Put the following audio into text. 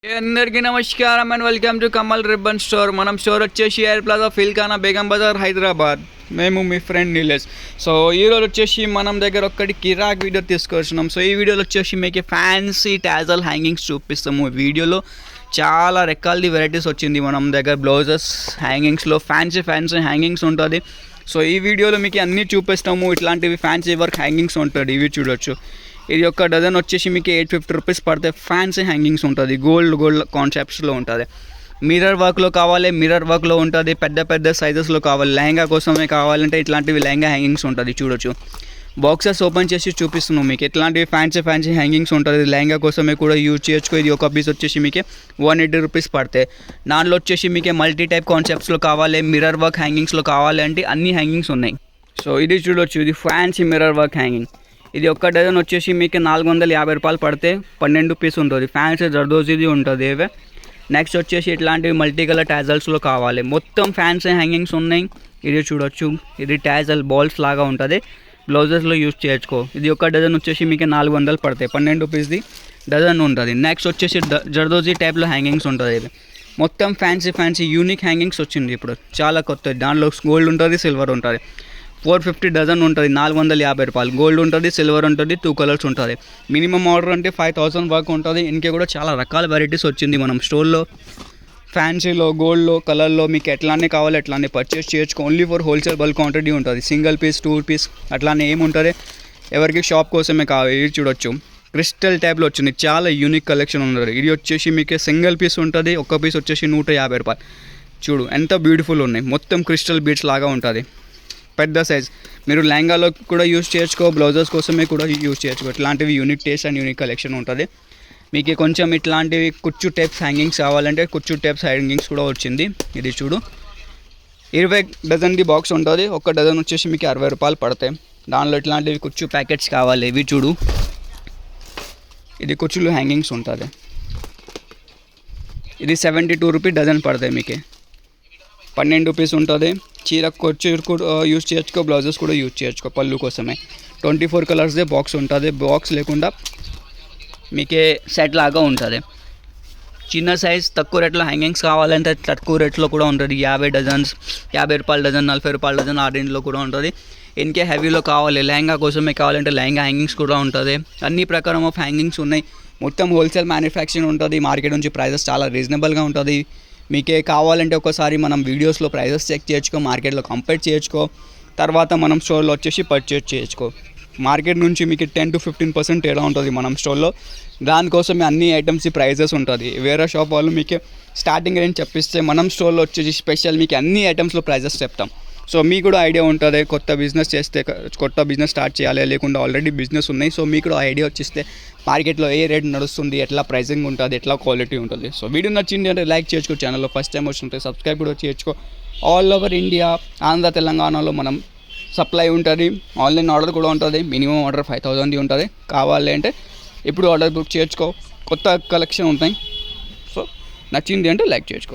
అందరికీ నమస్కారం and welcome to Kamal ribbon store. మనం స్టోర్ వచ్చేసి ఎయిర్ ప్లాజా ఫిల్ఖానా బేగం బజార్ హైదరాబాద్. మేము మీ ఫ్రెండ్ నీలేష్. సో ఈరోజు వచ్చేసి మనం దగ్గర ఒక్కటి కిరాక్ వీడియో తీసుకొచ్చినాం. సో ఈ వీడియోలో వచ్చేసి మీకు ఫ్యాన్సీ టాజల్ హ్యాంగింగ్స్ చూపిస్తాము. వీడియోలో చాలా రకాల వెరైటీస్ వచ్చింది మనం దగ్గర. బ్లౌజెస్ హ్యాంగింగ్స్లో ఫ్యాన్సీ హ్యాంగింగ్స్ ఉంటుంది. సో ఈ వీడియోలో మీకు అన్నీ చూపిస్తాము. ఇట్లాంటివి ఫ్యాన్సీ వర్క్ హ్యాంగింగ్స్ ఉంటుంది. ఇవి చూడొచ్చు. ఇది ఒక డజన్ వచ్చేసి మీకు 850 రూపీస్ పడితే ఫ్యాన్సీ హ్యాంగింగ్స్ ఉంటుంది. గోల్డ్ కాన్సెప్ట్స్లో ఉంటుంది. మిర్రర్ వర్క్లో కావాలి, మిర్రర్ వర్క్లో ఉంటుంది. పెద్ద సైజెస్లో కావాలి, లెహంగా కోసమే కావాలంటే ఇట్లాంటివి లెహంగా హ్యాంగింగ్స్ ఉంటుంది. చూడొచ్చు. బాక్సెస్ ఓపెన్ చేసి చూపిస్తున్నాం మీకు. ఇట్లాంటివి ఫ్యాన్సీ హ్యాంగింగ్స్ ఉంటుంది. లెహంగా కోసమే కూడా యూజ్ చేయొచ్చు. ఇది ఒక పీస్ వచ్చేసి మీకు 180 రూపీస్ పడితే. దాంట్లో వచ్చేసి మీకు మల్టీ టైప్ కాన్సెప్ట్స్లో కావాలి, మిర్రర్ వర్క్ హ్యాంగింగ్స్లో కావాలి అంటే అన్ని హ్యాంగింగ్స్ ఉన్నాయి. సో ఇది చూడొచ్చు. ఇది ఫ్యాన్సీ మిర్రర్ వర్క్ హ్యాంగింగ్. ఇది ఒక్క డజన్ వచ్చేసి మీకు 450 రూపాయలు పడితే 12 పీస్ ఉంటుంది. ఫ్యాన్సీ జర్దోజీది ఉంటుంది. ఏవే నెక్స్ట్ వచ్చేసి ఇట్లాంటివి మల్టీ కలర్ టాజల్స్లో కావాలి. మొత్తం ఫ్యాన్సీ హ్యాంగింగ్స్ ఉన్నాయి. ఇది చూడొచ్చు. ఇది టాజల్ బాల్స్ లాగా ఉంటుంది. బ్లౌజెస్లో యూజ్ చేయొచ్చు. ఇది ఒక డజన్ వచ్చేసి మీకు 400 పడతాయి. 12 రూపీస్ది డజన్ ఉంటుంది. నెక్స్ట్ వచ్చేసి జర్దోజీ టైప్లో హ్యాంగింగ్స్ ఉంటుంది. ఇది మొత్తం ఫ్యాన్సీ యూనిక్ హ్యాంగింగ్స్ వచ్చింది ఇప్పుడు. చాలా కొత్తది. దాంట్లో గోల్డ్ ఉంటుంది, సిల్వర్ ఉంటుంది. 450 డజన్ ఉంటుంది. 450 రూపాయలు. గోల్డ్ ఉంటుంది, సిల్వర్ ఉంటుంది, 2 కలర్స్ ఉంటుంది. మినిమం ఆర్డర్ అంటే 5000 వరకు ఉంటుంది. ఇంకే కూడా చాలా రకాల వెరైటీస్ వచ్చింది మనం స్టోర్లో. ఫ్యాన్సీలో, గోల్డ్లో, కలర్లో మీకు ఎట్లానే కావాలి అట్లానే పర్చేస్ చేయొచ్చు. Only for wholesale bulk quantity ఉంటుంది. సింగిల్ పీస్, 2 పీస్ అట్లానే ఏముంటుంది. ఎవరికి షాప్ కోసమే కావాలి. ఇది చూడొచ్చు. క్రిస్టల్ టైప్లో వచ్చింది. చాలా యూనిక్ కలెక్షన్ ఉంటుంది. ఇది వచ్చేసి మీకు సింగిల్ పీస్ ఉంటుంది. ఒక పీస్ వచ్చేసి 150 రూపాయలు. చూడు ఎంత బ్యూటిఫుల్ ఉన్నాయి. మొత్తం క్రిస్టల్ బీడ్స్ లాగా ఉంటుంది. పెద్ద సైజ్. మీరు లెహంగాలో కూడా యూజ్ చేయొచ్చు, బ్లౌజెస్ కోసమే కూడా యూజ్ చేయొచ్చు. ఇట్లాంటివి unique taste and unique collection ఉంటుంది. మీకు కొంచెం ఇట్లాంటివి కుచ్చు టైప్స్ హ్యాంగింగ్స్ కావాలంటే కుచ్చు టైప్స్ హ్యాంగింగ్స్ కూడా వచ్చింది. ఇది చూడు. 20 డజన్ది బాక్స్ ఉంటుంది. ఒక డజన్ వచ్చేసి మీకు 60 రూపాయలు పడతాయి. దానిలో ఇట్లాంటివి కుచ్చు ప్యాకెట్స్ కావాలి. ఇవి చూడు. ఇది కుచ్చులు హ్యాంగింగ్స్ ఉంటుంది. ఇది 72 రూపీస్ డజన్ పడతాయి. మీకు 12 రూపీస్ ఉంటుంది. చీర కొచ్చు యూజ్ చేయొచ్చు, బ్లౌజెస్ కూడా యూజ్ చేయొచ్చు పళ్ళు కోసమే. 24 కలర్స్దే బాక్స్ ఉంటుంది. బాక్స్ లేకుండా మీకే సెట్ లాగా ఉంటుంది. చిన్న సైజ్ తక్కువ రేట్లో హ్యాంగింగ్స్ కావాలంటే తక్కువ రేట్లో కూడా ఉంటుంది. 50 డజన్స్, 50 రూపాయల డజన్, 40 రూపాయల డజన్ ఆ రేంజ్లో కూడా ఉంటుంది. ఇన్కే హెవీలో కావాలి, లెహంగా కోసమే కావాలంటే లెహంగా హ్యాంగింగ్స్ కూడా ఉంటుంది. అన్ని ప్రకారం ఆఫ్ హ్యాంగింగ్స్ ఉన్నాయి. మొత్తం హోల్సేల్ మ్యానుఫ్యాక్చరింగ్ ఉంటుంది. మార్కెట్ నుంచి ప్రైజెస్ చాలా రీజనబుల్గా ఉంటుంది. మీకే కావాలంటే ఒకసారి మనం వీడియోస్లో ప్రైజెస్ చెక్ చేయొచ్చుకో, మార్కెట్లో కంపేర్ చేయొచ్చుకో, తర్వాత మనం స్టోర్లో వచ్చేసి పర్చేజ్ చేయొచ్చుకో. మార్కెట్ నుంచి మీకు 10 to 15% తేడా ఉంటుంది మనం స్టోర్లో. దానికోసమే అన్ని ఐటమ్స్ ప్రైజెస్ ఉంటుంది. వేరే షాప్ వాళ్ళు మీకు స్టార్టింగ్ రేంజ్ చెప్పిస్తే మనం స్టోర్లో వచ్చేసి స్పెషల్ మీకు అన్ని ఐటమ్స్లో ప్రైజెస్ చెప్తాం. సో మీకు కూడా ఐడియా ఉంటుంది. కొత్త బిజినెస్ స్టార్ట్ చేయాలి, లేకుండా ఆల్రెడీ బిజినెస్ ఉన్నాయి. సో మీకు కూడా ఐడియా వచ్చిస్తే మార్కెట్లో ఏ రేట్ నడుస్తుంది, ఎట్లా ప్రైసింగ్ ఉంటుంది, ఎట్లా క్వాలిటీ ఉంటుంది. సో వీడియో నచ్చింది అంటే లైక్ చేసుకో. ఛానల్లో ఫస్ట్ టైం వచ్చింటే సబ్స్క్రైబ్ కూడా చేసుకో. ఆల్ ఓవర్ ఇండియా, ఆంధ్ర, తెలంగాణలో మనం సప్లై ఉంటుంది. ఆన్లైన్ ఆర్డర్ కూడా ఉంటుంది. మినిమం ఆర్డర్ 5000 ఉంటుంది. కావాలి అంటే ఇప్పుడు ఆర్డర్ బుక్ చేసుకో. కొత్త కలెక్షన్ ఉంటాయి. సో నచ్చింది అంటే లైక్ చేసుకో.